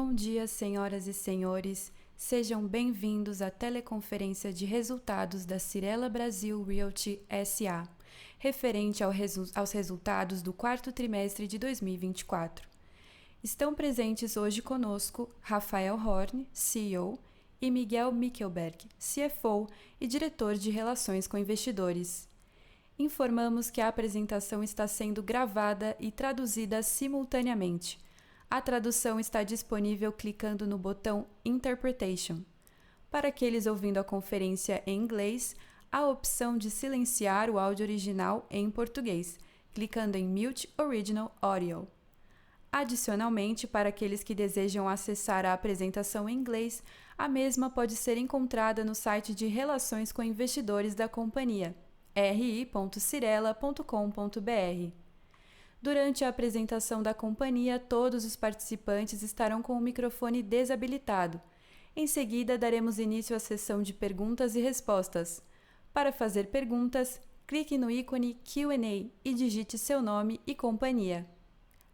Bom dia, senhoras e senhores. Sejam bem-vindos à teleconferência de resultados da Cyrela Brasil Realty S.A., referente aos resultados do quarto trimestre de 2024. Estão presentes hoje conosco Rafael Horn, CEO, e Miguel Mickelberg, CFO e diretor de Relações com Investidores. Informamos que a apresentação está sendo gravada e traduzida simultaneamente. A tradução está disponível clicando no botão Interpretation. Para aqueles ouvindo a conferência em inglês, há a opção de silenciar o áudio original em português, clicando em Mute Original Audio. Adicionalmente, para aqueles que desejam acessar a apresentação em inglês, a mesma pode ser encontrada no site de Relações com Investidores da companhia, ri.cyrela.com.br. Durante a apresentação da companhia, todos os participantes estarão com o microfone desabilitado. Em seguida, daremos início à sessão de perguntas e respostas. Para fazer perguntas, clique no ícone Q&A e digite seu nome e companhia.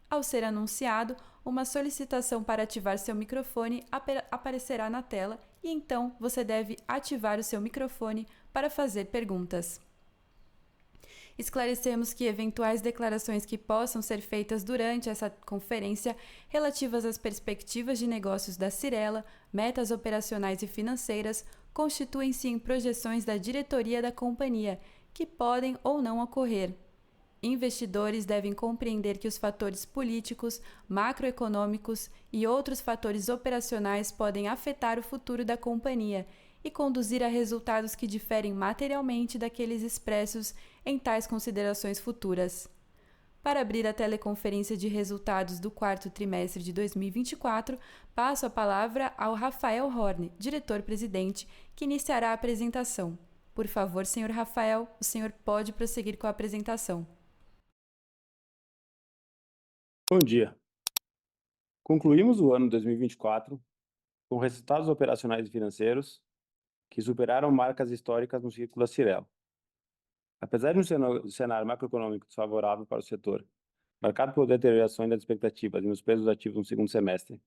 Ao ser anunciado, uma solicitação para ativar seu microfone aparecerá na tela e então você deve ativar o seu microfone para fazer perguntas. Esclarecemos que eventuais declarações que possam ser feitas durante essa conferência relativas às perspectivas de negócios da Cyrela, metas operacionais e financeiras, constituem-se em projeções da diretoria da companhia, que podem ou não ocorrer. Investidores devem compreender que os fatores políticos, macroeconômicos e outros fatores operacionais podem afetar o futuro da companhia e conduzir a resultados que diferem materialmente daqueles expressos em tais considerações futuras. Para abrir a teleconferência de resultados do quarto trimestre de 2024, passo a palavra ao Rafael Horn, diretor-presidente, que iniciará a apresentação. Por favor, senhor Rafael, o senhor pode prosseguir com a apresentação. Bom dia. Concluímos o ano 2024 com resultados operacionais e financeiros que superaram marcas históricas no ciclo da Cyrela. Apesar de um cenário macroeconômico desfavorável para o setor, marcado por deterioração das expectativas e nos preços ativos no segundo semestre,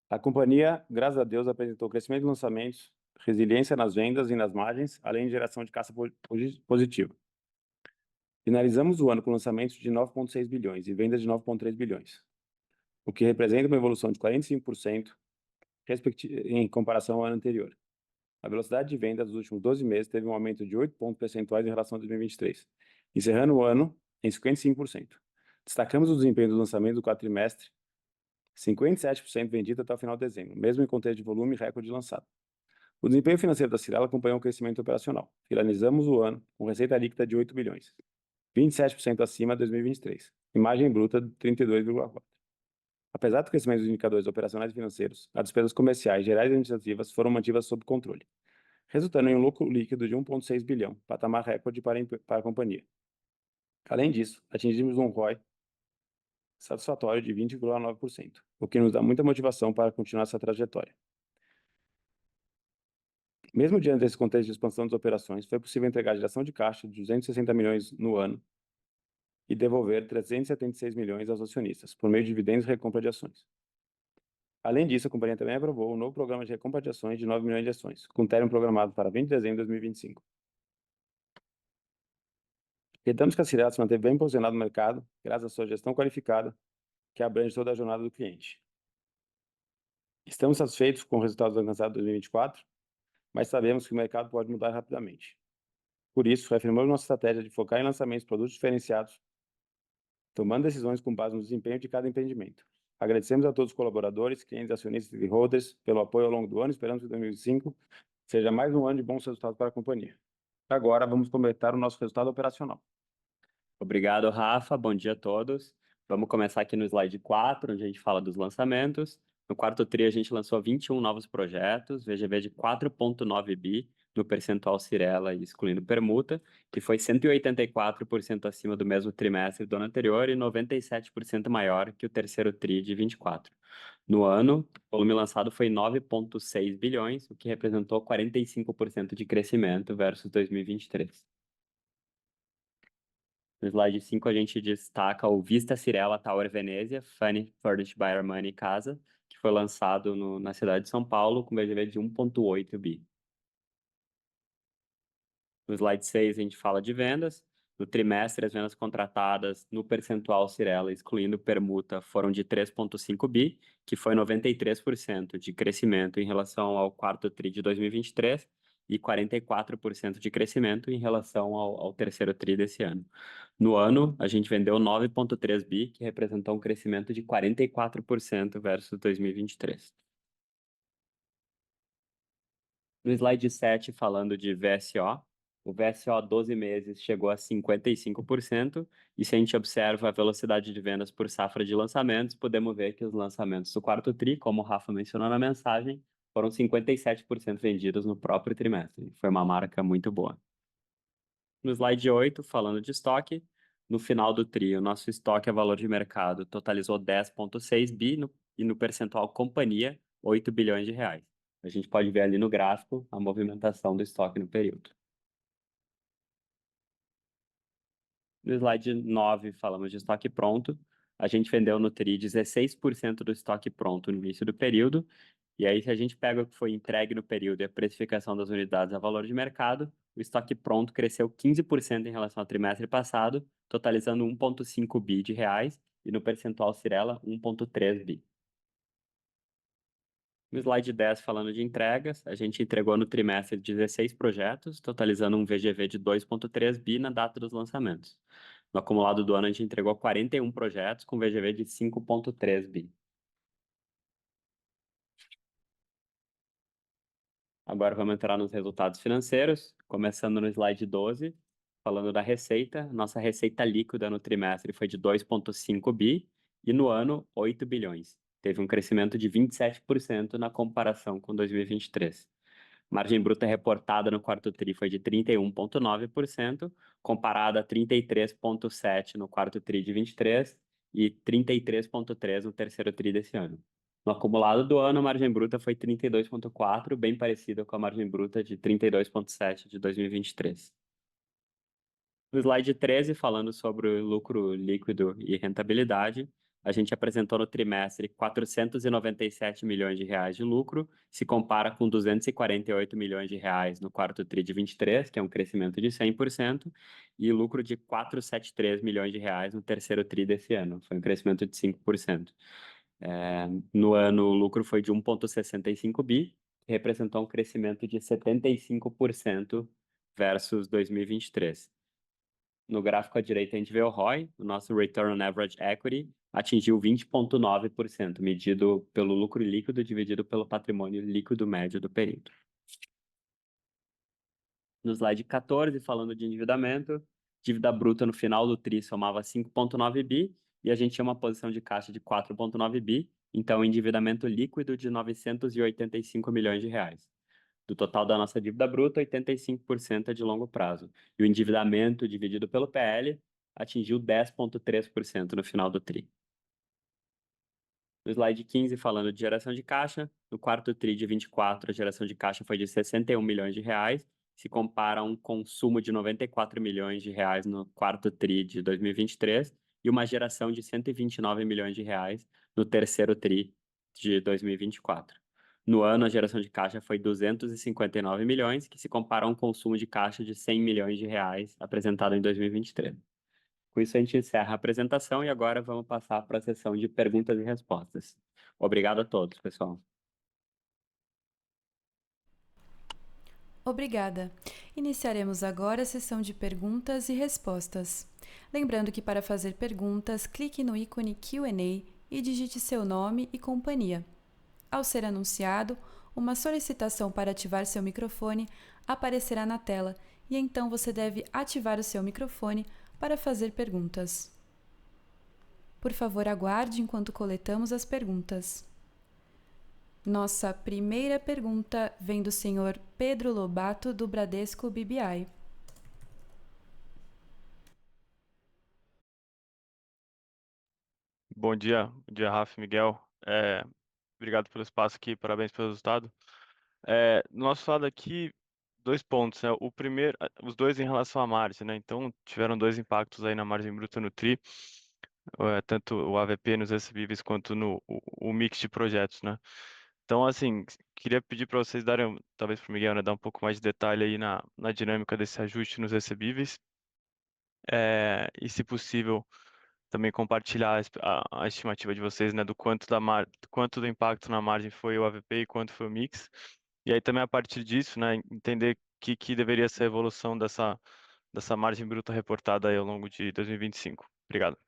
a companhia, graças a Deus, apresentou crescimento de lançamentos, resiliência nas vendas e nas margens, além de geração de caixa positiva. Finalizamos o ano com lançamentos de 9,6 bilhões e vendas de 9,3 bilhões, o que representa uma evolução de 45% em comparação ao ano anterior. A velocidade de venda dos últimos 12 meses teve um aumento de 8 pontos percentuais em relação a 2023, encerrando o ano em 55%. Destacamos o desempenho dos lançamentos do quarto trimestre, 57% vendido até o final de dezembro, mesmo em contexto de volume recorde lançado. O desempenho financeiro da Cyrela acompanhou o crescimento operacional. Finalizamos o ano com receita líquida de 8 bilhões, 27% acima de 2023, e margem bruta de 32,4%. Apesar do crescimento dos indicadores operacionais e financeiros, as despesas comerciais, gerais e administrativas foram mantidas sob controle, resultando em um lucro líquido de 1,6 bilhão, patamar recorde para a companhia. Além disso, atingimos um ROI satisfatório de 20,9%, o que nos dá muita motivação para continuar essa trajetória. Mesmo diante desse contexto de expansão das operações, foi possível entregar geração de caixa de 260 milhões no ano e devolver 376 milhões aos acionistas, por meio de dividendos e recompra de ações. Além disso, a companhia também aprovou um novo programa de recompra de ações de 9 milhões de ações, com término programado para 20 de dezembro de 2025. Acreditamos que a Cyrela se manteve bem posicionada no mercado, graças à sua gestão qualificada, que abrange toda a jornada do cliente. Estamos satisfeitos com os resultados alcançados em 2024, mas sabemos que o mercado pode mudar rapidamente. Por isso, reafirmamos nossa estratégia de focar em lançamentos de produtos diferenciados, tomando decisões com base no desempenho de cada empreendimento. Agradecemos a todos os colaboradores, clientes, acionistas e holders pelo apoio ao longo do ano. Esperamos que 2025 seja mais um ano de bons resultados para a companhia. Agora, vamos comentar o nosso resultado operacional. Obrigado, Rafa. Bom dia a todos. Vamos começar aqui no slide 4, onde a gente fala dos lançamentos. No quarto tri, a gente lançou 21 novos projetos, VGV de 4,9 bi, no percentual Cyrela, excluindo permuta, que foi 184% acima do mesmo trimestre do ano anterior e 97% maior que o terceiro tri de 24. No ano, o volume lançado foi 9,6 bilhões, o que representou 45% de crescimento versus 2023. No slide 5, a gente destaca o Vista Cyrela Tower Venezia, Furnished by Armani Casa, que foi lançado na cidade de São Paulo com VGV de 1,8 bi. No slide 6, a gente fala de vendas. No trimestre, as vendas contratadas no percentual Cyrela, excluindo permuta, foram de 3,5 bi, que foi 93% de crescimento em relação ao quarto TRI de 2023 e 44% de crescimento em relação ao terceiro TRI desse ano. No ano, a gente vendeu 9,3 bi, que representou um crescimento de 44% versus 2023. No slide 7, falando de VSO, o VSO 12 meses chegou a 55%, e se a gente observa a velocidade de vendas por safra de lançamentos, podemos ver que os lançamentos do quarto TRI, como o Rafa mencionou na mensagem, foram 57% vendidos no próprio trimestre. Foi uma marca muito boa. No slide 8, falando de estoque, no final do TRI, o nosso estoque a valor de mercado totalizou 10,6 bi e no percentual companhia, 8 bilhões de reais. A gente pode ver ali no gráfico a movimentação do estoque no período. No slide 9, falamos de estoque pronto. A gente vendeu no TRI 16% do estoque pronto no início do período. E aí, se a gente pega o que foi entregue no período e a precificação das unidades a valor de mercado, o estoque pronto cresceu 15% em relação ao trimestre passado, totalizando 1,5 bi de reais, e no percentual Cyrela, 1,3 bi. No slide 10, falando de entregas, a gente entregou no trimestre 16 projetos, totalizando um VGV de 2,3 bi na data dos lançamentos. No acumulado do ano, a gente entregou 41 projetos com VGV de 5,3 bi. Agora vamos entrar nos resultados financeiros, começando no slide 12, falando da receita. Nossa receita líquida no trimestre foi de 2,5 bi e no ano 8 bilhões. Teve um crescimento de 27% na comparação com 2023. Margem bruta reportada no quarto TRI foi de 31,9%, comparada a 33,7% no quarto TRI de 23 e 33,3% no terceiro TRI desse ano. No acumulado do ano, a margem bruta foi 32,4%, bem parecida com a margem bruta de 32,7% de 2023. No slide 13, falando sobre o lucro líquido e rentabilidade, a gente apresentou no trimestre 497 milhões de reais de lucro, se compara com 248 milhões de reais no quarto TRI de 23, que é um crescimento de 100%, e lucro de 473 milhões de reais no terceiro TRI desse ano, foi um crescimento de 5%. No ano, o lucro foi de 1,65 bi, que representou um crescimento de 75% versus 2023. No gráfico à direita, a gente vê o ROI, o nosso Return on Average Equity, atingiu 20,9%, medido pelo lucro líquido dividido pelo patrimônio líquido médio do período. No slide 14, falando de endividamento, dívida bruta no final do TRI somava 5,9 bi e a gente tinha uma posição de caixa de 4,9 bi, então endividamento líquido de 985 milhões de reais. Do total da nossa dívida bruta, 85% é de longo prazo. E o endividamento dividido pelo PL atingiu 10,3% no final do TRI. No slide 15, falando de geração de caixa, no quarto TRI de 24, a geração de caixa foi de 61 milhões de reais, se compara a um consumo de 94 milhões de reais no quarto TRI de 2023 e uma geração de 129 milhões de reais no terceiro TRI de 2024. No ano, a geração de caixa foi 259 milhões, que se compara a um consumo de caixa de 100 milhões de reais apresentado em 2023. Com isso, a gente encerra a apresentação e agora vamos passar para a sessão de perguntas e respostas. Obrigado a todos, pessoal. Obrigada. Iniciaremos agora a sessão de perguntas e respostas. Lembrando que para fazer perguntas, clique no ícone Q&A e digite seu nome e companhia. Ao ser anunciado, uma solicitação para ativar seu microfone aparecerá na tela e então você deve ativar o seu microfone para fazer perguntas. Por favor, aguarde enquanto coletamos as perguntas. Nossa primeira pergunta vem do senhor Pedro Lobato, do Bradesco BBI. Bom dia, Rafa e Miguel. Obrigado pelo espaço aqui, parabéns pelo resultado. No nosso lado aqui, dois pontos, né? O primeiro, os dois em relação à margem, né? Então, tiveram dois impactos aí na margem bruta no TRI. tanto o AVP nos recebíveis quanto no o mix de projetos, né? Então, assim, queria pedir para vocês darem, talvez para o Miguel, né, dar um pouco mais de detalhe aí na dinâmica desse ajuste nos recebíveis, e, se possível, também compartilhar a estimativa de vocês, né, do quanto do impacto na margem foi o AVP e quanto foi o mix. E aí também a partir disso, né, entender que deveria ser a evolução dessa margem bruta reportada aí ao longo de 2025. Obrigado.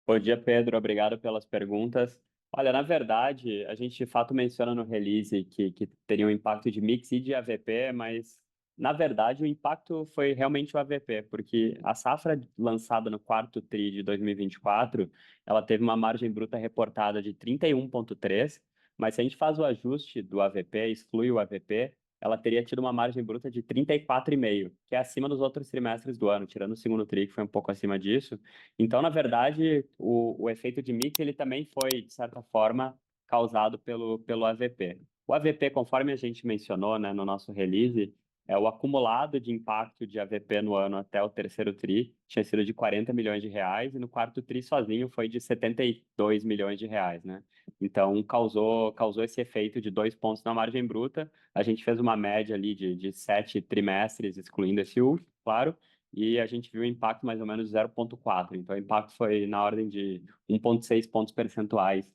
Bom dia, Pedro. Obrigado pelas perguntas. Olha, na verdade, a gente de fato menciona no release que teria um impacto de mix e de AVP, mas na verdade o impacto foi realmente o AVP, porque a safra lançada no quarto TRI de 2024, ela teve uma margem bruta reportada de 31,3, mas se a gente faz o ajuste do AVP, exclui o AVP, ela teria tido uma margem bruta de 34,5, que é acima dos outros trimestres do ano, tirando o segundo TRI, que foi um pouco acima disso. Então, na verdade, o efeito de mix ele também foi, de certa forma, causado pelo AVP. O AVP, conforme a gente mencionou, né, no nosso release, o acumulado de impacto de AVP no ano até o terceiro TRI tinha sido de 40 milhões de reais e no quarto TRI sozinho foi de 72 milhões de reais, né? Então, causou esse efeito de 2 pontos na margem bruta. A gente fez uma média ali de 7 trimestres, excluindo esse último, claro, e a gente viu o impacto mais ou menos 0,4. Então, o impacto foi na ordem de 1,6 pontos percentuais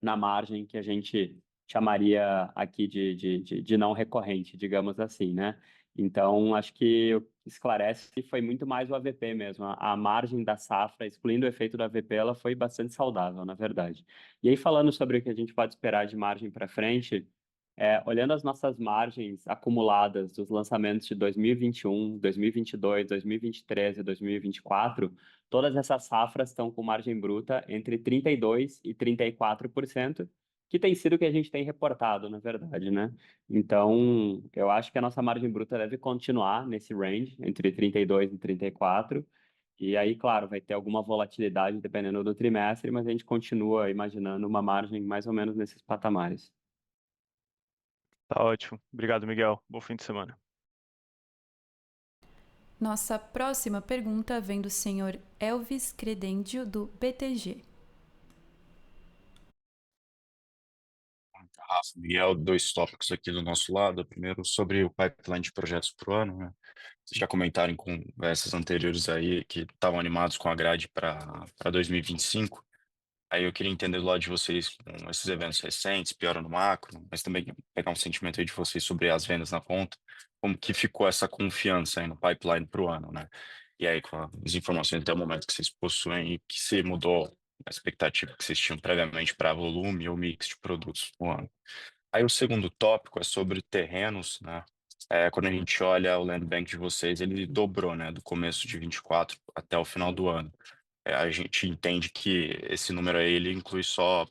na margem que a gente chamaria aqui de não recorrente, digamos assim, né? Então, acho que esclarece que foi muito mais o AVP mesmo. A margem da safra, excluindo o efeito do AVP, ela foi bastante saudável, na verdade. E aí, falando sobre o que a gente pode esperar de margem para frente, olhando as nossas margens acumuladas dos lançamentos de 2021, 2022, 2023 e 2024, todas essas safras estão com margem bruta entre 32% e 34%, que tem sido o que a gente tem reportado, na verdade, né? Então, eu acho que a nossa margem bruta deve continuar nesse range, entre 32% e 34%. E aí, claro, vai ter alguma volatilidade dependendo do trimestre, mas a gente continua imaginando uma margem mais ou menos nesses patamares. Tá ótimo. Obrigado, Miguel. Bom fim de semana. Nossa próxima pergunta vem do senhor Elvis Credendio, do BTG. Rafa, Miguel, dois tópicos aqui do nosso lado. Primeiro, sobre o pipeline de projetos para o ano, né? Vocês já comentaram em conversas anteriores aí que estavam animados com a grade para 2025. Aí eu queria entender do lado de vocês, com esses eventos recentes, piora no macro, mas também pegar um sentimento aí de vocês sobre as vendas na ponta, como que ficou essa confiança aí no pipeline para o ano, né? E aí, com as informações até o momento que vocês possuem, e que se mudou a expectativa que vocês tinham previamente para volume ou mix de produtos no ano. Aí o segundo tópico é sobre terrenos, né? Quando a gente olha o land bank de vocês, ele dobrou, né, do começo de 24 até o final do ano. A gente entende que esse número aí, ele inclui só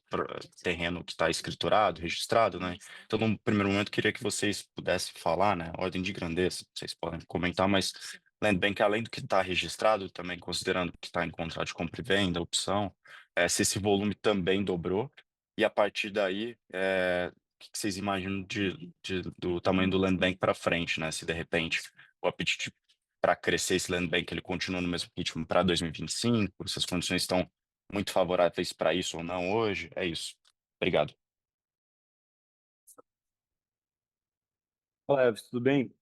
terreno que está escriturado, registrado, né? Então, num primeiro momento, queria que vocês pudessem falar, né, ordem de grandeza, vocês podem comentar, mas land bank, além do que está registrado, também considerando que está em contrato de compra e venda, opção, se esse volume também dobrou, e a partir daí, que vocês imaginam do tamanho do land bank para frente, né? Se de repente o apetite para crescer esse land bank ele continua no mesmo ritmo para 2025, se as condições estão muito favoráveis para isso ou não hoje, é isso. Obrigado. Olá, Elvis, tudo bem?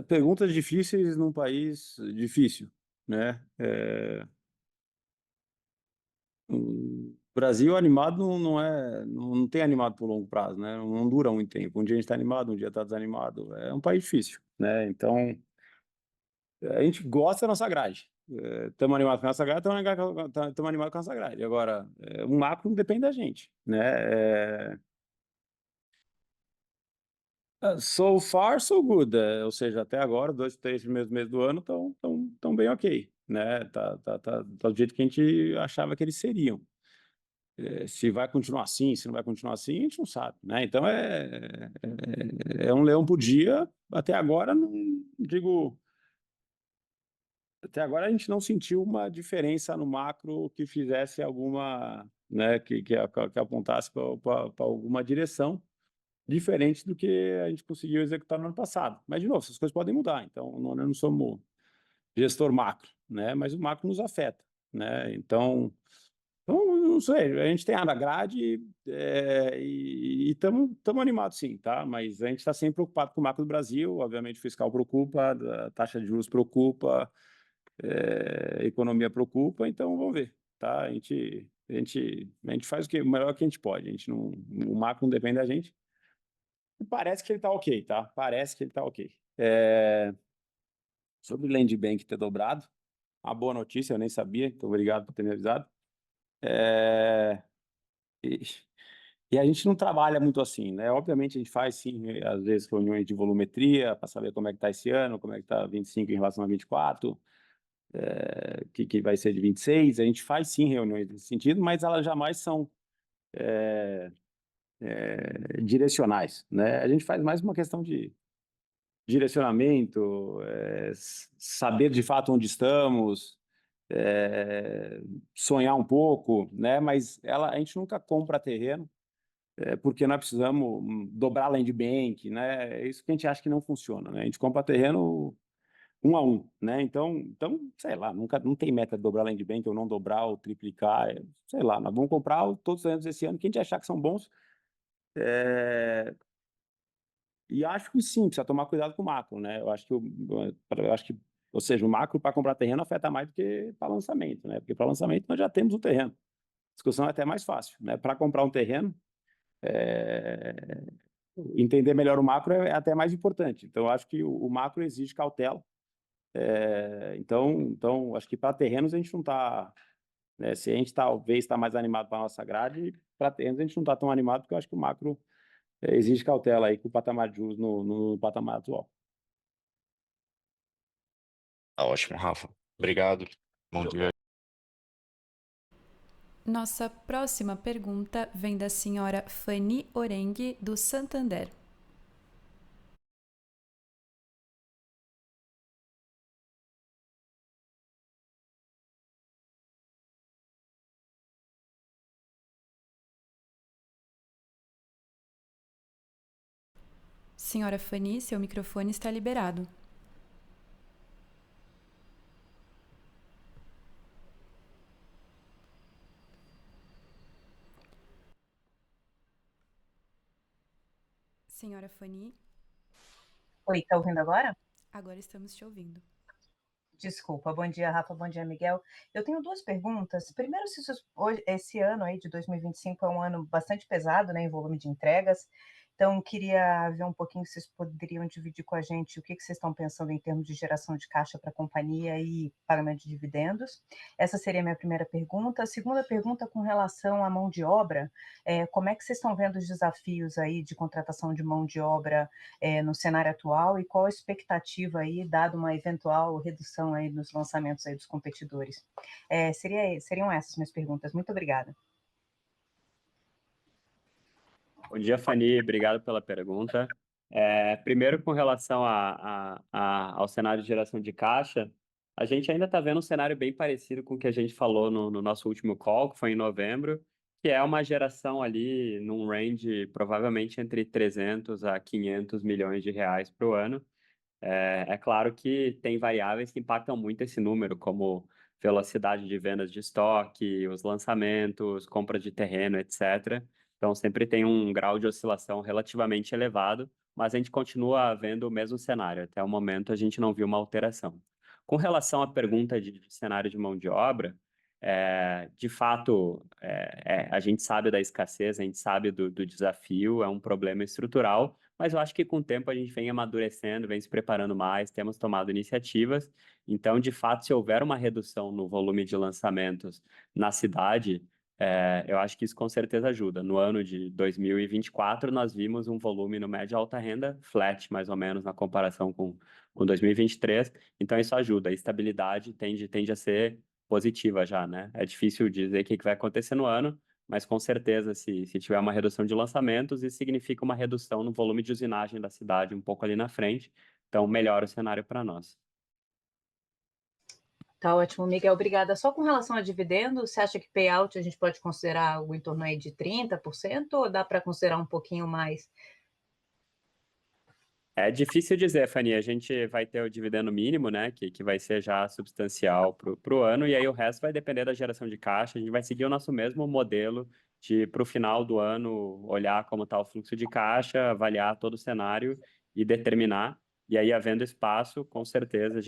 Perguntas difíceis num país difícil, né? O Brasil animado não tem animado por longo prazo, né? Não dura muito tempo. Um dia a gente está animado, um dia está desanimado. É um país difícil, né? Então, a gente gosta da nossa grade. Estamos animados com a nossa grade, estamos animados com a nossa grade. Agora, o macro não depende da gente, né? So far, so good. Ou seja, até agora, 2, 3 primeiros meses do ano estão bem ok, né? Tá do jeito que a gente achava que eles seriam. Se vai continuar assim, se não vai continuar assim, a gente não sabe, né? Então é um leão por dia. Até agora, não digo. Até agora a gente não sentiu uma diferença no macro que fizesse alguma, né, que apontasse para alguma direção. diferente do que a gente conseguiu executar no ano passado. Mas, de novo, essas coisas podem mudar, então nós não somos gestor macro, né? Mas o macro nos afeta, né? Então não sei, a gente tem a grade e estamos animados sim, tá? Mas a gente está sempre preocupado com o macro do Brasil, obviamente o fiscal preocupa, a taxa de juros preocupa, a economia preocupa, então vamos ver, tá? A gente faz o melhor que a gente pode, o macro não depende da gente. E parece que ele está ok, tá? Parece que ele está ok. Sobre o Land Bank ter dobrado, uma boa notícia, eu nem sabia, então obrigado por ter me avisado. E, e a gente não trabalha muito assim, né? Obviamente a gente faz sim, às vezes, reuniões de volumetria para saber como é que está esse ano, como é que está 25 em relação a 24, que vai ser de 26. A gente faz sim reuniões nesse sentido, mas elas jamais são direcionais, né? A gente faz mais uma questão de direcionamento, saber de fato onde estamos, sonhar um pouco, né? Mas a gente nunca compra terreno, porque nós precisamos dobrar a land bank, né? É isso que a gente acha que não funciona, né? A gente compra terreno 1 a 1, né? Então, sei lá, não tem meta de dobrar a land bank ou não dobrar ou triplicar, sei lá, nós vamos comprar todos os terrenos esse ano que a gente achar que são bons. E acho que sim, precisa tomar cuidado com o macro, né? Eu acho que, ou seja, o macro para comprar terreno afeta mais do que para lançamento, né? Porque para lançamento nós já temos o terreno. A discussão é até mais fácil, né? Para comprar um terreno, entender melhor o macro é até mais importante. Então, eu acho que o macro exige cautela. Então, acho que para terrenos a gente não está, né? Se a gente talvez está mais animado para a nossa grade, para terrenos a gente não está tão animado, porque eu acho que o macro exige cautela aí com o patamar de juros no patamar atual. Tá ótimo, Rafa. Obrigado. Bom dia. Nossa próxima pergunta vem da senhora Fanny Orengue, do Santander. Senhora Fanny, seu microfone está liberado. Senhora Fanny, Oi, tá ouvindo agora? agora estamos te ouvindo. Desculpa. Bom dia, Rafa. Bom dia, Miguel. Eu tenho duas perguntas. Primeiro, se esse ano aí de 2025 é um ano bastante pesado, né, em volume de entregas. Então, queria ver um pouquinho se vocês poderiam dividir com a gente o que vocês estão pensando em termos de geração de caixa para a companhia e pagamento de dividendos. Essa seria a minha primeira pergunta. A segunda pergunta com relação à mão de obra, como é que vocês estão vendo os desafios aí de contratação de mão de obra no cenário atual e qual a expectativa aí, dado uma eventual redução aí nos lançamentos aí dos competidores? Seriam essas minhas perguntas. Muito obrigada. Bom dia, Fanny. Obrigado pela pergunta. Primeiro, com relação ao cenário de geração de caixa, a gente ainda está vendo um cenário bem parecido com o que a gente falou no nosso último call, que foi em novembro, que é uma geração ali num range provavelmente entre 300 a 500 milhões de reais para o ano. É claro que tem variáveis que impactam muito esse número, como velocidade de vendas de estoque, os lançamentos, compra de terreno, etc. Então, sempre tem um grau de oscilação relativamente elevado, mas a gente continua vendo o mesmo cenário. Até o momento, a gente não viu uma alteração. Com relação à pergunta de cenário de mão de obra, de fato, a gente sabe da escassez, a gente sabe do desafio, é um problema estrutural, mas eu acho que com o tempo a gente vem amadurecendo, vem se preparando mais, temos tomado iniciativas. Então, de fato, se houver uma redução no volume de lançamentos na cidade, eu acho que isso com certeza ajuda. No ano de 2024, nós vimos um volume no médio e alta renda flat, mais ou menos, na comparação com 2023. Então, isso ajuda. A estabilidade tende a ser positiva já, né? É difícil dizer o que vai acontecer no ano, mas com certeza, se tiver uma redução de lançamentos, isso significa uma redução no volume de usinagem da cidade um pouco ali na frente. Então, melhora o cenário para nós. Tá ótimo, Miguel, obrigada. Só com relação a dividendos, você acha que payout a gente pode considerar algo em torno aí de 30% ou dá para considerar um pouquinho mais É difícil dizer, Fanny. A gente vai ter o dividendo mínimo, né? Que vai ser já substancial para o ano, e aí o resto vai depender da geração de caixa. A gente vai seguir o nosso mesmo modelo de, para o final do ano, olhar como está o fluxo de caixa, avaliar todo o cenário e determinar. E aí, havendo espaço, com certeza a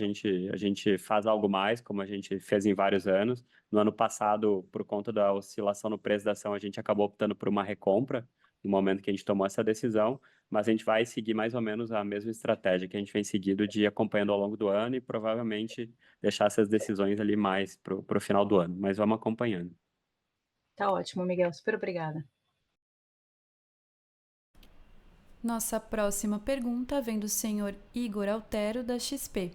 gente faz algo mais, como a gente fez em vários anos. No ano passado, por conta da oscilação no preço da ação, a gente acabou optando por uma recompra no momento que a gente tomou essa decisão, mas a gente vai seguir mais ou menos a mesma estratégia que a gente vem seguindo de ir acompanhando ao longo do ano e provavelmente deixar essas decisões ali mais para o final do ano, mas vamos acompanhando. Tá ótimo, Miguel. Super obrigada. Nossa próxima pergunta vem do senhor Igor Altero, da XP.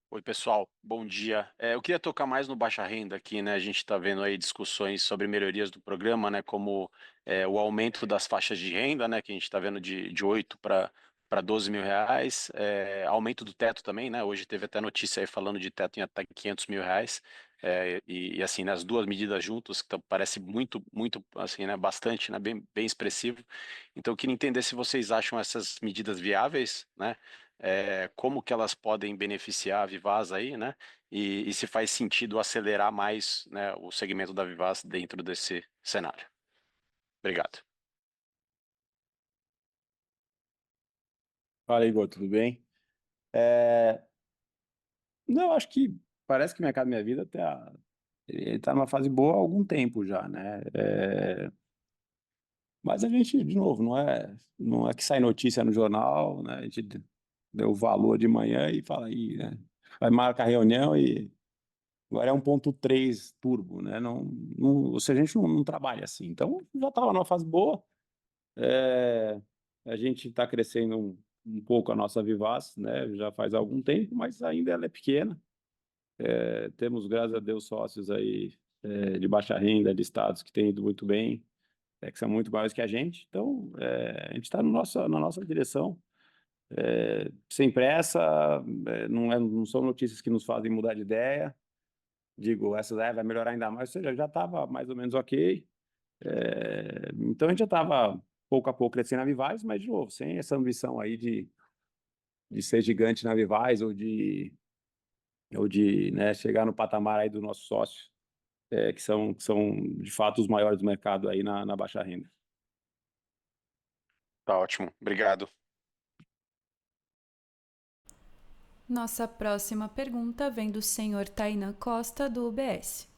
Oi, pessoal, bom dia. Eu queria tocar mais no baixa renda aqui, né? A gente está vendo aí discussões sobre melhorias do programa, né? Como o aumento das faixas de renda, né? Que a gente está vendo de 8 para 12 mil reais, aumento do teto também, né? Hoje teve até notícia aí falando de teto em até 500 mil reais. E assim, nas duas medidas juntas, que parece muito, assim, né? Bastante, né? Bem expressivo. Então, eu queria entender se vocês acham essas medidas viáveis, né? Como que elas podem beneficiar a Vivaz aí, né? E se faz sentido acelerar mais, né, o segmento da Vivaz dentro desse cenário. Obrigado. Fala, Igor, tudo bem? É, Não, acho que parece que o Mercado Minha Vida ele está numa fase boa há algum tempo já, né? Mas a gente, de novo, não é que sai notícia no jornal, né? A gente deu o valor de manhã e fala aí, né? Vai marcar a reunião e agora é 1.3 turbo, né? Ou seja, a gente não trabalha assim. Então, já estava numa fase boa. É, a gente está crescendo um pouco a nossa Vivaz, né? Já faz algum tempo, mas ainda ela é pequena. Temos, graças a Deus, sócios aí de baixa renda, listados, que têm ido muito bem, que são muito maiores que a gente. Então, a gente está na nossa direção, sem pressa, não são notícias que nos fazem mudar de ideia. Digo, essa vai melhorar ainda mais, ou seja, já estava mais ou menos ok. Então, a gente já estava pouco a pouco crescendo na Vivaz, mas, de novo, sem essa ambição aí de ser gigante na Vivaz ou de né, chegar no patamar aí do nosso sócio, que são de fato os maiores do mercado aí na baixa renda. Tá ótimo, obrigado. Nossa próxima pergunta vem do senhor Tainan Costa, do UBS.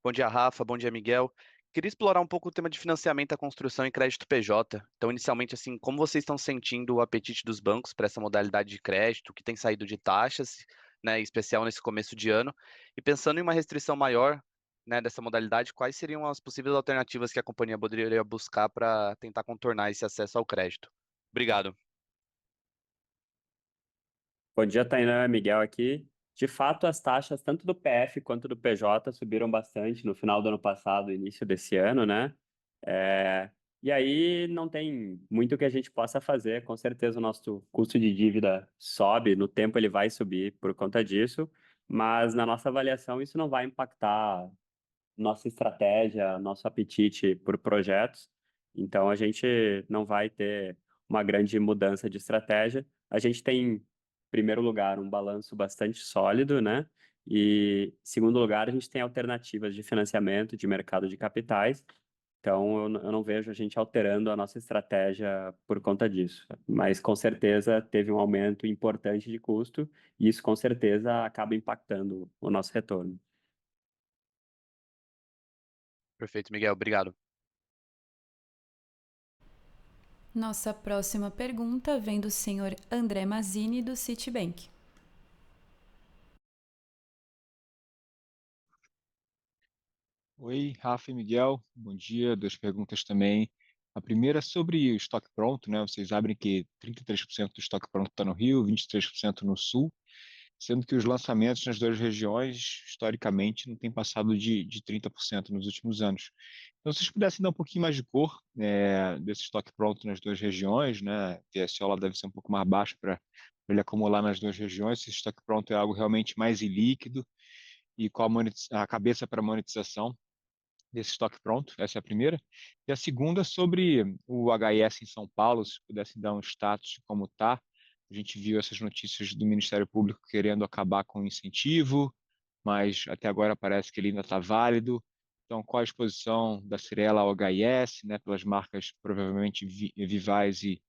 Bom dia, Rafa. Bom dia, Miguel. Queria explorar um pouco o tema de financiamento à construção e crédito PJ. Então, inicialmente, assim, como vocês estão sentindo o apetite dos bancos para essa modalidade de crédito, que tem saído de taxas, né, em especial nesse começo de ano, e pensando em uma restrição maior, né, dessa modalidade, quais seriam as possíveis alternativas que a companhia poderia buscar para tentar contornar esse acesso ao crédito? Obrigado. Bom dia, Tainan, Miguel aqui. De fato, as taxas tanto do PF quanto do PJ subiram bastante no final do ano passado, início desse ano, né? É, E aí não tem muito que a gente possa fazer. Com certeza o nosso custo de dívida sobe, no tempo ele vai subir por conta disso, mas na nossa avaliação isso não vai impactar nossa estratégia, nosso apetite por projetos. Então, a gente não vai ter uma grande mudança de estratégia. A gente tem, em primeiro lugar, um balanço bastante sólido, né? E, em segundo lugar, a gente tem alternativas de financiamento de mercado de capitais. Então, eu não vejo a gente alterando a nossa estratégia por conta disso. Mas, com certeza, teve um aumento importante de custo e isso, com certeza, acaba impactando o nosso retorno. Perfeito, Miguel. Obrigado. Nossa próxima pergunta vem do senhor André Mazzini, do Citibank. Oi, Rafa e Miguel, bom dia. Duas perguntas também. A primeira é sobre o estoque pronto, né? Vocês abrem que 33% do estoque pronto está no Rio, 23% no Sul, sendo que os lançamentos nas duas regiões, historicamente, não têm passado de 30% nos últimos anos. Então, se vocês pudessem dar um pouquinho mais de cor desse estoque pronto nas duas regiões, né? A TSO lá deve ser um pouco mais baixa para ele acumular nas duas regiões. Se esse estoque pronto é algo realmente mais ilíquido e qual a cabeça para monetização desse estoque pronto? Essa é a primeira. E a segunda sobre o HS em São Paulo, se pudesse dar um status de como está. A gente viu essas notícias do Ministério Público querendo acabar com o incentivo, mas até agora parece que ele ainda está válido. Então, qual a exposição da Cyrela ao HS, né, pelas marcas provavelmente Vivaz e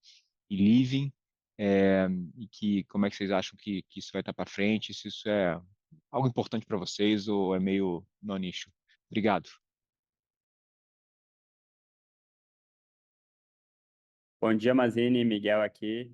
Living, e como é que vocês acham que isso vai estar para frente, se isso é algo importante para vocês ou é meio no nicho? Obrigado. Bom dia, Mazini, Miguel aqui.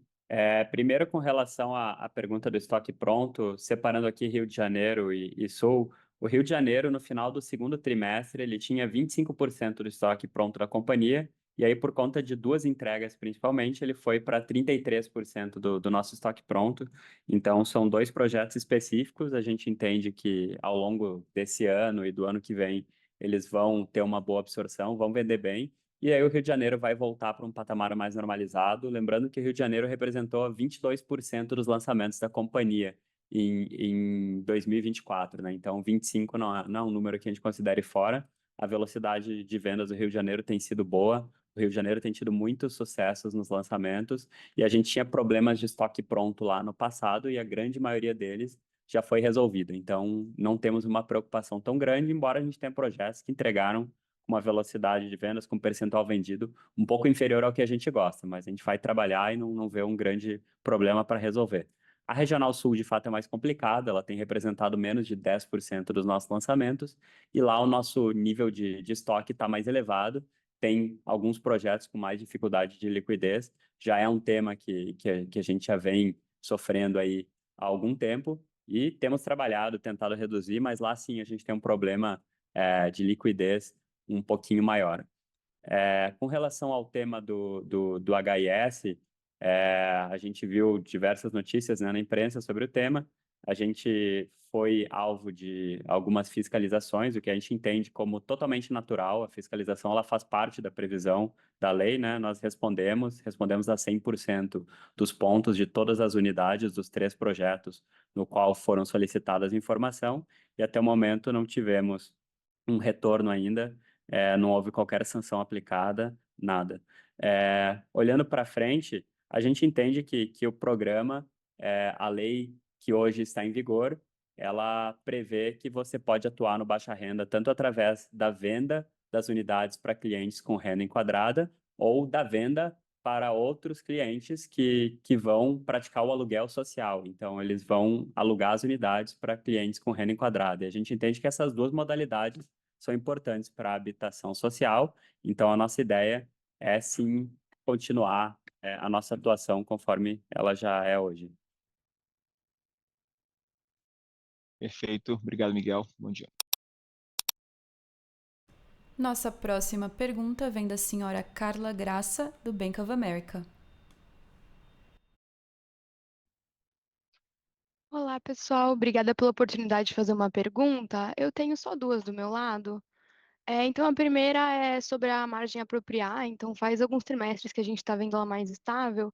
Primeiro, com relação à pergunta do estoque pronto, separando aqui Rio de Janeiro e Sul, o Rio de Janeiro, no final do segundo trimestre, ele tinha 25% do estoque pronto da companhia, e aí, por conta de duas entregas, principalmente, ele foi para 33% do nosso estoque pronto. Então, são dois projetos específicos. A gente entende que, ao longo desse ano e do ano que vem, eles vão ter uma boa absorção, vão vender bem. E aí o Rio de Janeiro vai voltar para um patamar mais normalizado. Lembrando que o Rio de Janeiro representou 22% dos lançamentos da companhia em 2024, né? Então, 25 não é um número que a gente considere fora. A velocidade de vendas do Rio de Janeiro tem sido boa. O Rio de Janeiro tem tido muitos sucessos nos lançamentos e a gente tinha problemas de estoque pronto lá no passado e a grande maioria deles já foi resolvido. Então, não temos uma preocupação tão grande, embora a gente tenha projetos que entregaram uma velocidade de vendas com percentual vendido um pouco inferior ao que a gente gosta, mas a gente vai trabalhar e não vê um grande problema para resolver. A Regional Sul, de fato, é mais complicada, ela tem representado menos de 10% dos nossos lançamentos, e lá o nosso nível de estoque está mais elevado, tem alguns projetos com mais dificuldade de liquidez, já é um tema que a gente já vem sofrendo aí há algum tempo, e temos trabalhado, tentado reduzir, mas lá sim a gente tem um problema de liquidez um pouquinho maior. Com relação ao tema do HIS, a gente viu diversas notícias, né, na imprensa sobre o tema. A gente foi alvo de algumas fiscalizações, o que a gente entende como totalmente natural. A fiscalização ela faz parte da previsão da lei, né? Nós respondemos a 100% dos pontos de todas as unidades dos 3 projetos no qual foram solicitadas informação, e até o momento não tivemos um retorno ainda, não houve qualquer sanção aplicada, nada. Olhando para frente, a gente entende que o programa, a lei que hoje está em vigor, ela prevê que você pode atuar no baixa renda tanto através da venda das unidades para clientes com renda enquadrada ou da venda para outros clientes que vão praticar o aluguel social. Então, eles vão alugar as unidades para clientes com renda enquadrada. E a gente entende que essas duas modalidades são importantes para a habitação social. Então, a nossa ideia é, sim, continuar a nossa atuação conforme ela já é hoje. Perfeito. Obrigado, Miguel. Bom dia. Nossa próxima pergunta vem da senhora Carla Graça, do Bank of America. Olá, pessoal. Obrigada pela oportunidade de fazer uma pergunta. Eu tenho só duas do meu lado. Então, a primeira é sobre a margem apropriar. Então, faz alguns trimestres que a gente está vendo ela mais estável.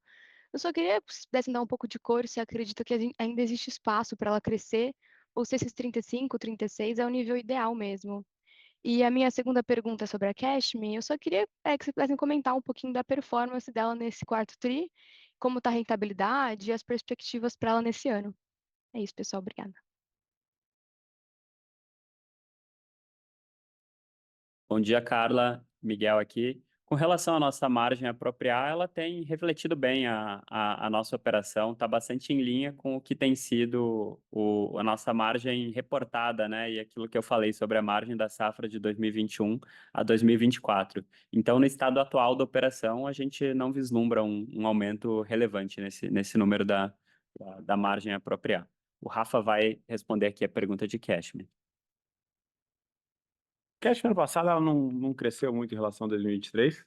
Eu só queria, se pudessem dar um pouco de cor, se acredita que ainda existe espaço para ela crescer, ou se esses 35, 36 é o nível ideal mesmo. E a minha segunda pergunta é sobre a Cashme. Eu só queria que vocês pudessem comentar um pouquinho da performance dela nesse quarto tri, como está a rentabilidade e as perspectivas para ela nesse ano. É isso, pessoal. Obrigada. Bom dia, Carla. Miguel aqui. Com relação à nossa margem apropriar, ela tem refletido bem a nossa operação, está bastante em linha com o que tem sido a nossa margem reportada, né? E aquilo que eu falei sobre a margem da safra de 2021 a 2024. Então, no estado atual da operação, a gente não vislumbra um aumento relevante nesse número da margem apropriar. O Rafa vai responder aqui a pergunta de Cashman. Cash ano passado ela não cresceu muito em relação a 2023.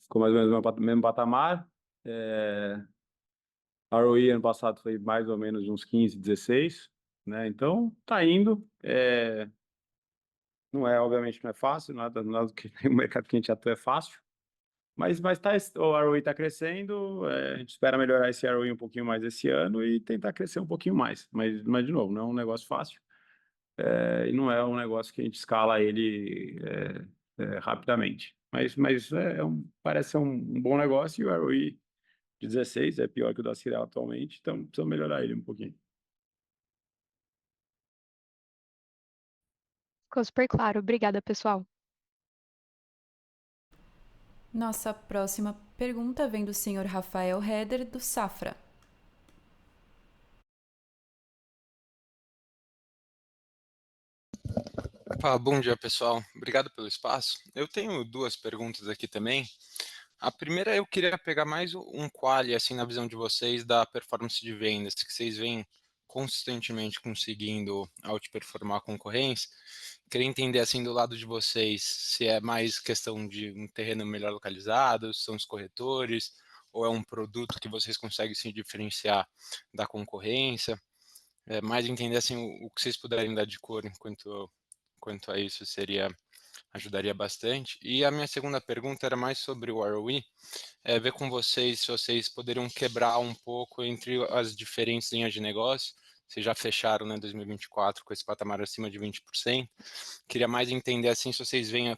Ficou mais ou menos no mesmo patamar. A ROE ano passado foi mais ou menos de uns 15, 16, né? Então, tá indo. Obviamente não é fácil, nada que o mercado que a gente atua é fácil. Mas o ROE está crescendo, a gente espera melhorar esse ROE um pouquinho mais esse ano e tentar crescer um pouquinho mais. Mas de novo, não é um negócio fácil. e não é um negócio que a gente escala ele rapidamente. Mas parece ser um bom negócio, e o ROI de 16 é pior que o da Cirela atualmente, então precisa melhorar ele um pouquinho. Ficou super claro. Obrigada, pessoal. Nossa próxima pergunta vem do senhor Rafael Heder, do Safra. Bom dia, pessoal. Obrigado pelo espaço. Eu tenho duas perguntas aqui também. A primeira, eu queria pegar mais um quali, assim, na visão de vocês, da performance de vendas, que vocês vêm consistentemente conseguindo outperformar a concorrência. Queria entender, assim, do lado de vocês, se é mais questão de um terreno melhor localizado, se são os corretores, ou é um produto que vocês conseguem se diferenciar da concorrência. Mais entender, assim, o que vocês puderem dar de cor quanto a isso ajudaria bastante. E a minha segunda pergunta era mais sobre o ROE, ver com vocês se vocês poderiam quebrar um pouco entre as diferentes linhas de negócio. Vocês já fecharam, né, 2024 com esse patamar acima de 20%. Queria mais entender, assim, se vocês veem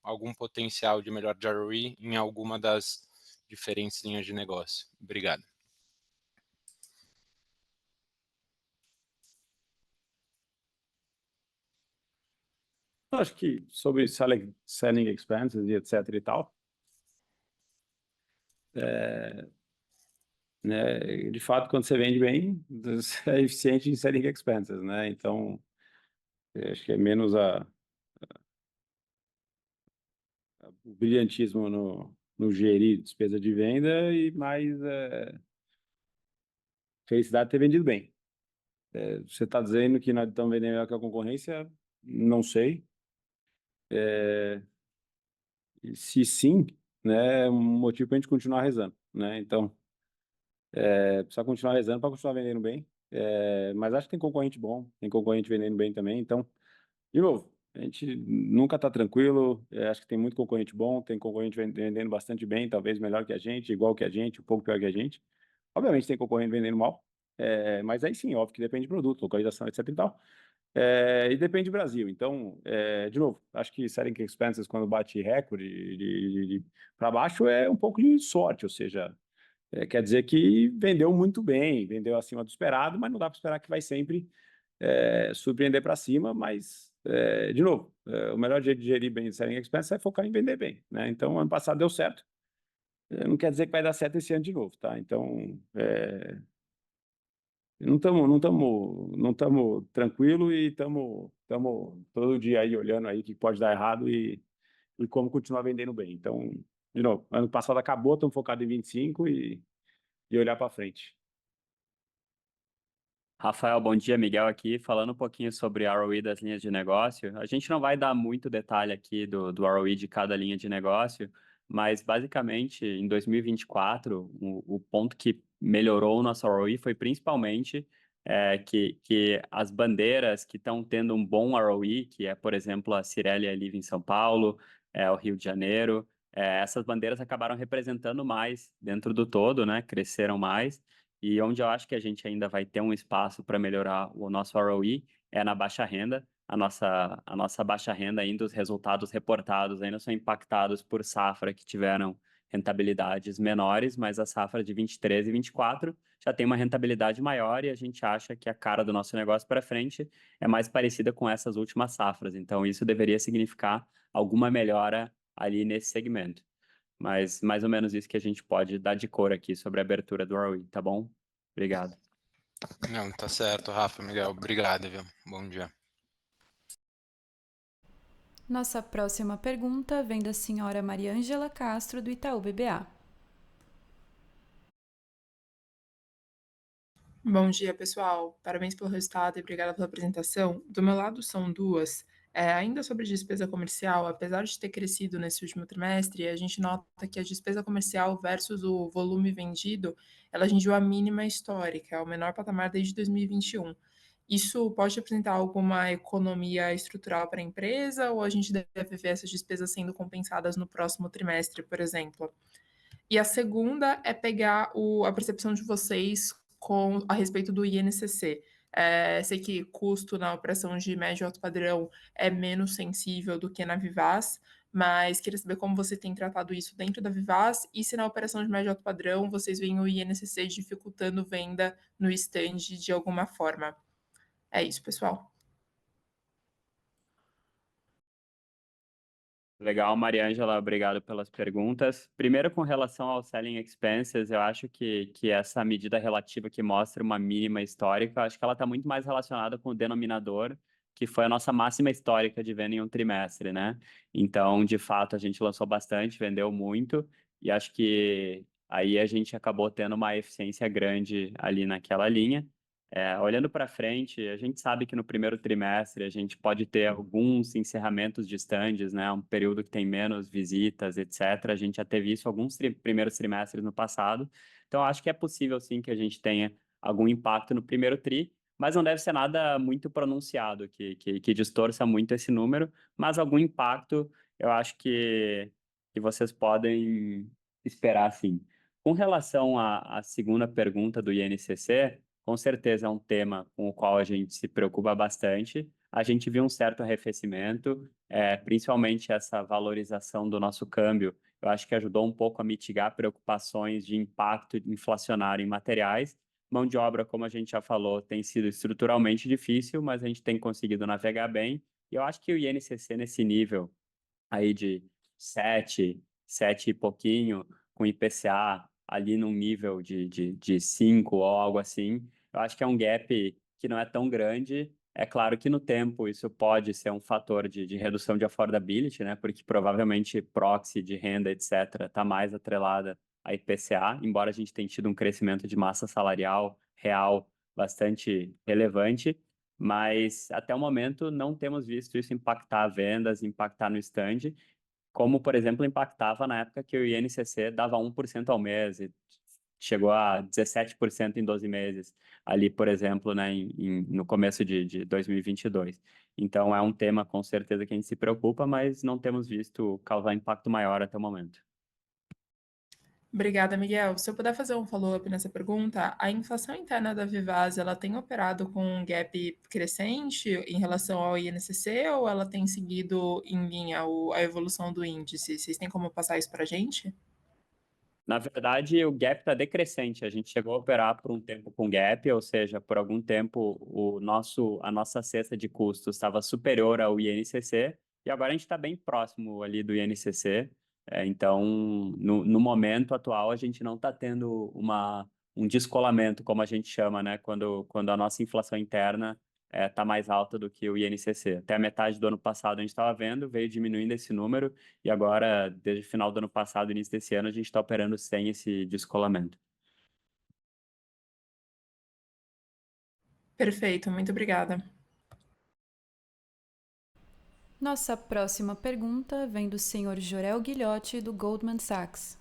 algum potencial de melhor de ROE em alguma das diferentes linhas de negócio. Obrigado. Eu acho que sobre selling expenses e etc e tal, né, de fato, quando você vende bem, você é eficiente em selling expenses, né? Então, eu acho que é menos o brilhantismo no gerir despesa de venda e mais felicidade de ter vendido bem. Você está dizendo que nós estamos vendendo melhor que a concorrência? Não sei. Se sim, né, é um motivo para a gente continuar rezando, né? Então, precisa continuar rezando para continuar vendendo bem. Mas acho que tem concorrente bom, tem concorrente vendendo bem também. Então, de novo, a gente nunca está tranquilo. Acho que tem muito concorrente bom, tem concorrente vendendo bastante bem, talvez melhor que a gente, igual que a gente, um pouco pior que a gente. Obviamente tem concorrente vendendo mal, mas aí sim, óbvio que depende de produto, localização, etc e tal. E depende do Brasil. Então, de novo, acho que selling expenses, quando bate recorde para baixo, é um pouco de sorte, ou seja, quer dizer que vendeu muito bem, vendeu acima do esperado, mas não dá para esperar que vai sempre surpreender para cima. Mas, de novo, o melhor jeito de gerir bem selling expenses é focar em vender bem, né? Então, ano passado deu certo, não quer dizer que vai dar certo esse ano de novo, tá? Então, não estamos tranquilo e estamos todo dia aí olhando aí o que pode dar errado e como continuar vendendo bem. Então, de novo, ano passado acabou, estamos focados em 25 e olhar para frente. Rafael, bom dia. Miguel aqui, falando um pouquinho sobre ROE das linhas de negócio. A gente não vai dar muito detalhe aqui do ROE de cada linha de negócio, mas basicamente em 2024, o ponto que melhorou o nosso ROE foi principalmente que as bandeiras que estão tendo um bom ROE, que é, por exemplo, a Cirelia Live em São Paulo, o Rio de Janeiro, essas bandeiras acabaram representando mais dentro do todo, né? Cresceram mais. E onde eu acho que a gente ainda vai ter um espaço para melhorar o nosso ROE é na baixa renda. A nossa baixa renda ainda, os resultados reportados ainda são impactados por safra que tiveram rentabilidades menores, mas a safra de 23 e 24 já tem uma rentabilidade maior e a gente acha que a cara do nosso negócio para frente é mais parecida com essas últimas safras. Então, isso deveria significar alguma melhora ali nesse segmento. Mas mais ou menos isso que a gente pode dar de cor aqui sobre a abertura do ROE, tá bom? Obrigado. Não, tá certo, Rafa, Miguel. Obrigado, viu? Bom dia. Nossa próxima pergunta vem da senhora Mariângela Castro, do Itaú BBA. Bom dia, pessoal. Parabéns pelo resultado e obrigada pela apresentação. Do meu lado, são duas. Ainda sobre despesa comercial, apesar de ter crescido nesse último trimestre, a gente nota que a despesa comercial versus o volume vendido, ela atingiu a mínima histórica, é o menor patamar desde 2021. Isso pode apresentar alguma economia estrutural para a empresa ou a gente deve ver essas despesas sendo compensadas no próximo trimestre, por exemplo? E a segunda é pegar a percepção de vocês a respeito do INCC. Sei que custo na operação de médio e alto padrão é menos sensível do que na Vivaz, mas queria saber como você tem tratado isso dentro da Vivaz e se na operação de médio e alto padrão vocês veem o INCC dificultando venda no stand de alguma forma. É isso, pessoal. Legal, Mariângela, obrigado pelas perguntas. Primeiro, com relação ao selling expenses, eu acho que essa medida relativa que mostra uma mínima histórica, acho que ela está muito mais relacionada com o denominador, que foi a nossa máxima histórica de venda em um trimestre, né? Então, de fato, a gente lançou bastante, vendeu muito, e acho que aí a gente acabou tendo uma eficiência grande ali naquela linha. Olhando para frente, a gente sabe que no primeiro trimestre a gente pode ter alguns encerramentos de estandes, né? Um período que tem menos visitas, etc. A gente já teve isso alguns primeiros trimestres no passado. Então, acho que é possível, sim, que a gente tenha algum impacto no primeiro tri, mas não deve ser nada muito pronunciado, que distorça muito esse número, mas algum impacto eu acho que vocês podem esperar, sim. Com relação à segunda pergunta do INCC, com certeza é um tema com o qual a gente se preocupa bastante. A gente viu um certo arrefecimento, principalmente essa valorização do nosso câmbio. Eu acho que ajudou um pouco a mitigar preocupações de impacto inflacionário em materiais. Mão de obra, como a gente já falou, tem sido estruturalmente difícil, mas a gente tem conseguido navegar bem. E eu acho que o INCC nesse nível aí de 7 e pouquinho, com IPCA ali num nível de 5 ou algo assim, eu acho que é um gap que não é tão grande. É claro que no tempo isso pode ser um fator de redução de affordability, né? Porque provavelmente proxy de renda, etc., está mais atrelada a IPCA, embora a gente tenha tido um crescimento de massa salarial real bastante relevante, mas até o momento não temos visto isso impactar vendas, impactar no stand, como, por exemplo, impactava na época que o INCC dava 1% ao mês e chegou a 17% em 12 meses, ali, por exemplo, né, no começo de 2022. Então, é um tema, com certeza, que a gente se preocupa, mas não temos visto causar impacto maior até o momento. Obrigada, Miguel. Se eu puder fazer um follow-up nessa pergunta, a inflação interna da Vivaz, ela tem operado com um gap crescente em relação ao INCC ou ela tem seguido em linha a evolução do índice? Vocês têm como passar isso para a gente? Na verdade, o gap está decrescente. A gente chegou a operar por um tempo com gap, ou seja, por algum tempo a nossa cesta de custos estava superior ao INCC, e agora a gente está bem próximo ali do INCC. Então, no momento atual, a gente não está tendo um descolamento, como a gente chama, né? Quando a nossa inflação interna está mais alta do que o INCC. Até a metade do ano passado a gente estava vendo, veio diminuindo esse número, e agora, desde o final do ano passado, início desse ano, a gente está operando sem esse descolamento. Perfeito, muito obrigada. Nossa próxima pergunta vem do senhor Jorel Guilhote, do Goldman Sachs.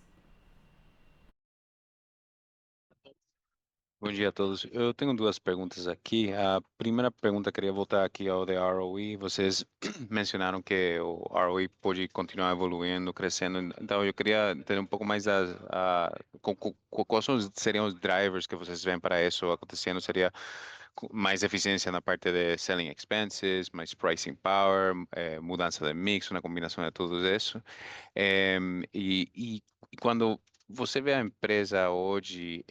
Bom dia a todos. Eu tenho duas perguntas aqui. A primeira pergunta, queria voltar aqui ao de ROE. Vocês mencionaram que o ROE pode continuar evoluindo, crescendo. Então, eu queria entender um pouco mais quais seriam os drivers que vocês veem para isso acontecendo. Seria mais eficiência na parte de selling expenses, mais pricing power, mudança de mix, uma combinação de tudo isso. E quando você vê a empresa hoje,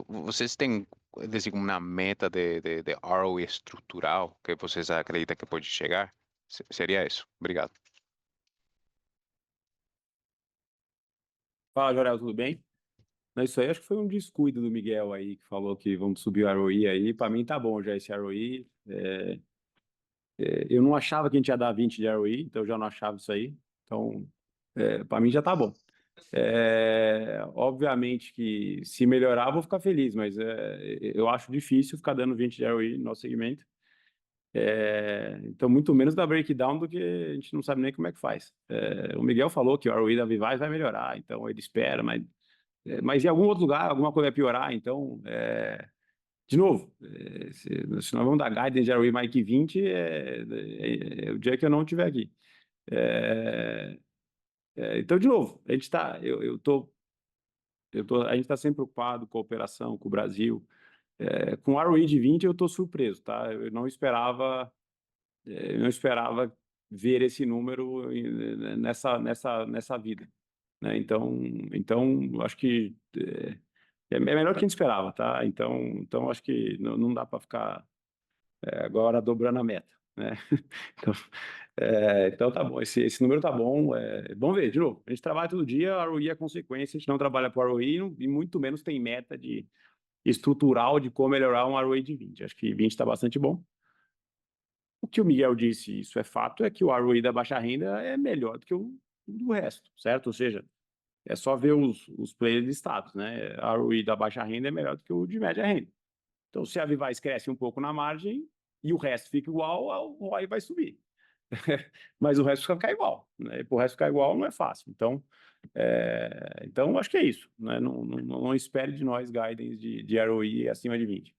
vocês têm uma meta de ROE estrutural que vocês acreditam que pode chegar? Seria isso. Obrigado. Fala, Jorel, tudo bem? Não, isso aí acho que foi um descuido do Miguel aí, que falou que vamos subir o ROI aí. Para mim tá bom já esse ROI. Eu não achava que a gente ia dar 20 de ROI, então eu já não achava isso aí. Então, para mim já tá bom. Obviamente que se melhorar, eu vou ficar feliz, mas eu acho difícil ficar dando 20 de ROI no nosso segmento. Então, muito menos da breakdown do que a gente não sabe nem como é que faz. O Miguel falou que o ROI da Vivaz vai melhorar, então ele espera, mas em algum outro lugar, alguma coisa vai piorar. Então, de novo, se nós vamos dar guidance de ROI mais que 20, é o dia que eu não estiver aqui. Então, de novo, a gente está, a gente está sempre preocupado com a operação, com o Brasil. Com ROE de 20 eu estou surpreso, tá? Eu não esperava ver esse número nessa vida, né? Então acho que é melhor do que a gente esperava, tá? Então acho que não dá para ficar agora dobrando a meta, né? Então tá bom, esse número tá bom. Vamos ver, de novo, a gente trabalha todo dia, a ROE é consequência, a gente não trabalha por ROE e muito menos tem meta estrutural de como melhorar um ROE de 20. Acho que 20 está bastante bom. O que o Miguel disse, isso é fato, é que o ROE da baixa renda é melhor do que o do resto, certo? Ou seja, é só ver os players listados, né? A ROE da baixa renda é melhor do que o de média renda. Então, se a Vivaz cresce um pouco na margem e o resto fica igual, o ROI vai subir. Mas o resto vai ficar igual, né? Para o resto ficar igual não é fácil. Então acho que é isso, né? Não espere de nós guidance de ROE acima de 20.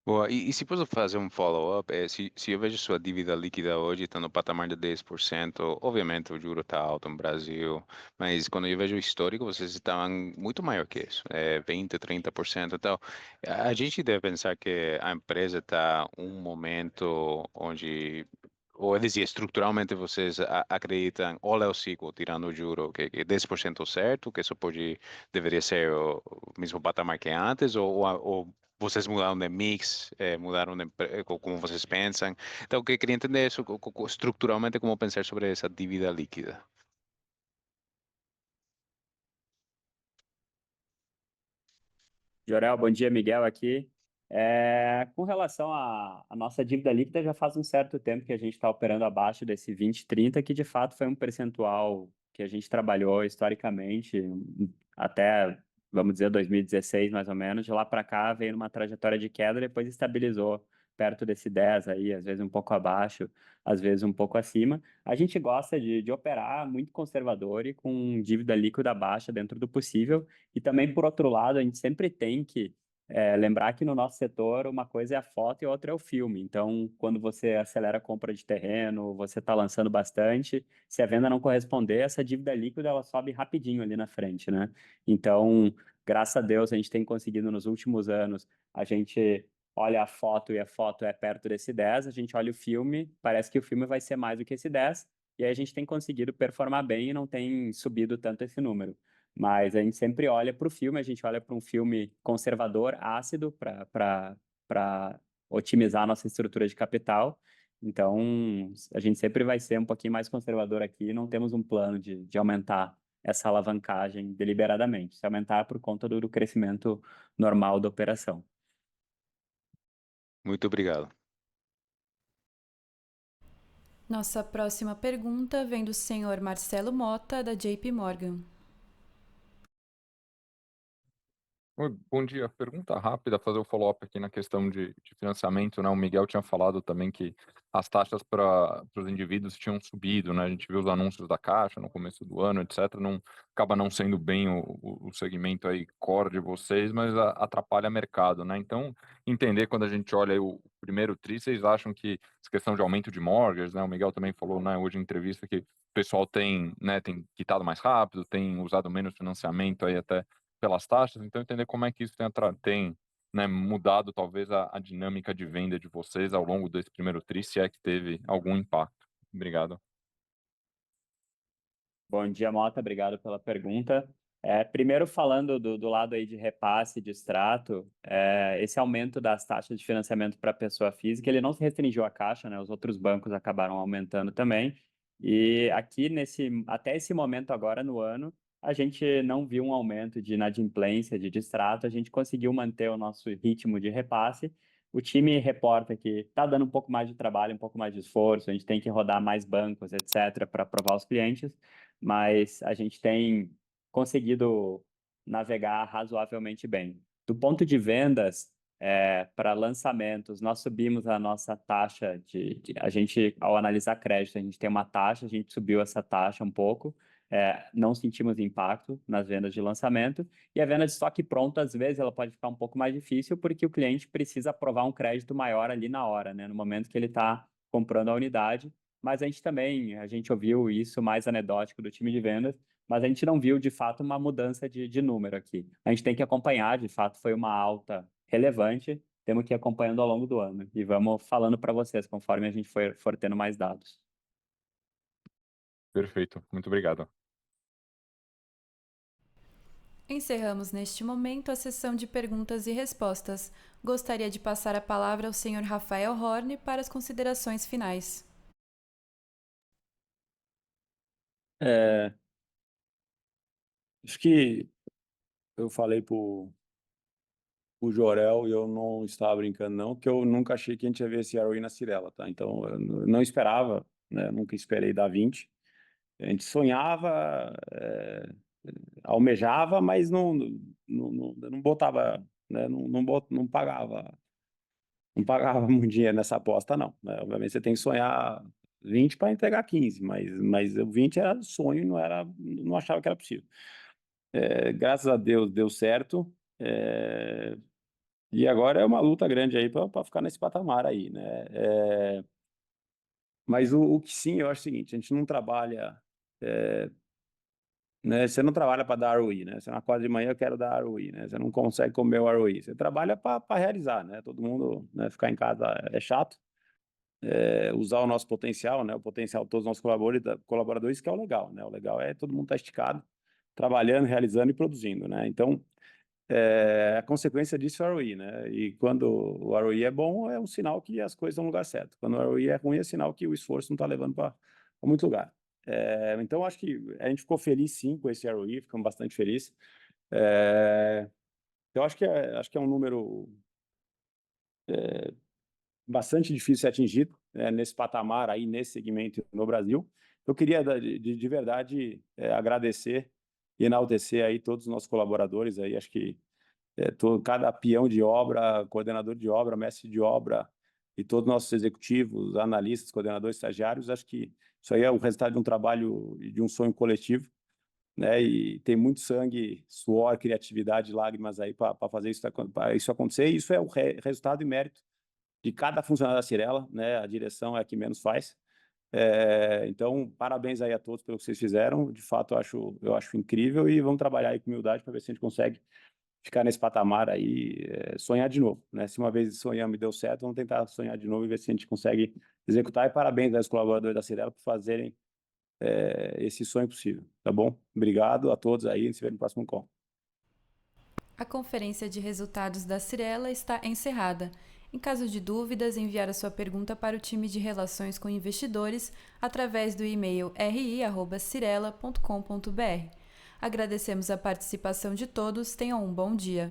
Boa, e se posso fazer um follow-up, se eu vejo sua dívida líquida hoje está no patamar de 10%, obviamente o juro está alto no Brasil, mas quando eu vejo o histórico, vocês estavam muito maior que isso, 20%, 30%. Então, a gente deve pensar que a empresa está um momento onde, ou eu dizia, estruturalmente vocês acreditam, ou é o ciclo, tirando o juro, que é 10% certo, que isso deveria ser o mesmo patamar que antes, ou vocês mudaram de mix, mudaram como vocês pensam. Então, eu queria entender isso estruturalmente, como pensar sobre essa dívida líquida. Jorel, bom dia, Miguel aqui. Com relação à nossa dívida líquida, já faz um certo tempo que a gente está operando abaixo desse 20-30, que de fato foi um percentual que a gente trabalhou historicamente, até, vamos dizer, 2016 mais ou menos. De lá para cá veio numa trajetória de queda, depois estabilizou perto desse 10 aí, às vezes um pouco abaixo, às vezes um pouco acima. A gente gosta de operar muito conservador e com dívida líquida baixa dentro do possível. E também, por outro lado, a gente sempre tem que lembrar que no nosso setor uma coisa é a foto e a outra é o filme. Então, quando você acelera a compra de terreno, você está lançando bastante, se a venda não corresponder, essa dívida líquida ela sobe rapidinho ali na frente, né? Então, graças a Deus, a gente tem conseguido nos últimos anos, a gente olha a foto e a foto é perto desse 10, a gente olha o filme, parece que o filme vai ser mais do que esse 10, e aí a gente tem conseguido performar bem e não tem subido tanto esse número. Mas a gente sempre olha para o filme, a gente olha para um filme conservador, ácido, para otimizar a nossa estrutura de capital. Então, a gente sempre vai ser um pouquinho mais conservador aqui, não temos um plano de aumentar essa alavancagem deliberadamente. Se aumentar por conta do crescimento normal da operação. Muito obrigado. Nossa próxima pergunta vem do senhor Marcelo Mota, da JP Morgan. Oi, bom dia. Pergunta rápida, fazer o follow-up aqui na questão de financiamento, né? O Miguel tinha falado também que as taxas para os indivíduos tinham subido, né? A gente viu os anúncios da Caixa no começo do ano, etc. Acaba não sendo bem o segmento aí core de vocês, mas atrapalha mercado, né? Então, entender quando a gente olha aí o primeiro tri, vocês acham que essa questão de aumento de mortgages, né? O Miguel também falou, né, hoje em entrevista que o pessoal tem quitado mais rápido, tem usado menos financiamento aí até pelas taxas, então entender como é que isso tem né, mudado talvez a dinâmica de venda de vocês ao longo desse primeiro tri, se é que teve algum impacto. Obrigado. Bom dia, Mota, obrigado pela pergunta. Primeiro, falando do lado aí de repasse de extrato, esse aumento das taxas de financiamento para pessoa física, ele não se restringiu à Caixa, né? Os outros bancos acabaram aumentando também. E aqui, até esse momento agora no ano, a gente não viu um aumento de inadimplência, de extrato, a gente conseguiu manter o nosso ritmo de repasse. O time reporta que está dando um pouco mais de trabalho, um pouco mais de esforço, a gente tem que rodar mais bancos, etc., para aprovar os clientes, mas a gente tem conseguido navegar razoavelmente bem. Do ponto de vendas, para lançamentos, nós subimos a nossa taxa a gente, ao analisar crédito, a gente tem uma taxa, a gente subiu essa taxa um pouco, não sentimos impacto nas vendas de lançamento, e a venda de estoque pronto, às vezes, ela pode ficar um pouco mais difícil, porque o cliente precisa aprovar um crédito maior ali na hora, né, no momento que ele está comprando a unidade, mas a gente ouviu isso mais anedótico do time de vendas, mas a gente não viu, de fato, uma mudança de número aqui. A gente tem que acompanhar, de fato, foi uma alta relevante, temos que ir acompanhando ao longo do ano. E vamos falando para vocês, conforme a gente for tendo mais dados. Perfeito, muito obrigado. Encerramos neste momento a sessão de perguntas e respostas. Gostaria de passar a palavra ao Sr. Rafael Horn para as considerações finais. Acho que eu falei pro Jorel, e eu não estava brincando não, que eu nunca achei que a gente ia ver esse ROI na Cyrela, tá? Então, eu não esperava, né? Nunca esperei dar 20. A gente sonhava, almejava, mas não botava, né? Não pagava muito dinheiro nessa aposta, não, né? Obviamente você tem que sonhar 20 para entregar 15, mas o 20 era sonho, não achava que era possível. Graças a Deus deu certo, e agora é uma luta grande aí para ficar nesse patamar aí, né? Mas o que sim, eu acho o seguinte, a gente não trabalha, né? Você não trabalha para dar ROI, né? Você não acorda de manhã, eu quero dar ROI, né? Você não consegue comer o ROI, você trabalha para realizar, né? Todo mundo, né, ficar em casa é chato, usar o nosso potencial, né? O potencial de todos os nossos colaboradores, que é o legal, né? O legal é todo mundo estar esticado, trabalhando, realizando e produzindo, né? Então, a consequência disso é o ROI, né? E quando o ROI é bom, é um sinal que as coisas estão no lugar certo. Quando o ROI é ruim, é sinal que o esforço não está levando para muito lugar. Então, acho que a gente ficou feliz, sim, com esse ROI, ficamos bastante felizes. Eu acho que é um número bastante difícil de ser atingido, nesse patamar aí, nesse segmento no Brasil. Eu queria, de verdade, agradecer e enaltecer aí todos os nossos colaboradores aí, acho que cada peão de obra, coordenador de obra, mestre de obra e todos os nossos executivos, analistas, coordenadores, estagiários, acho que isso aí é o resultado de um trabalho e de um sonho coletivo, né? E tem muito sangue, suor, criatividade, lágrimas aí para fazer isso acontecer. E isso é o resultado e mérito de cada funcionário da Cyrela, né? A direção é a que menos faz. Então, parabéns aí a todos pelo que vocês fizeram. De fato, eu acho incrível, e vamos trabalhar aí com humildade para ver se a gente consegue ficar nesse patamar aí, sonhar de novo, né? Se uma vez sonhamos e deu certo, vamos tentar sonhar de novo e ver se a gente consegue executar. E parabéns aos colaboradores da Cyrela por fazerem esse sonho possível, tá bom? Obrigado a todos aí, a gente se vê no próximo call. A conferência de resultados da Cyrela está encerrada. Em caso de dúvidas, enviar a sua pergunta para o time de relações com investidores através do e-mail ri@cyrela.com.br. Agradecemos a participação de todos, tenham um bom dia.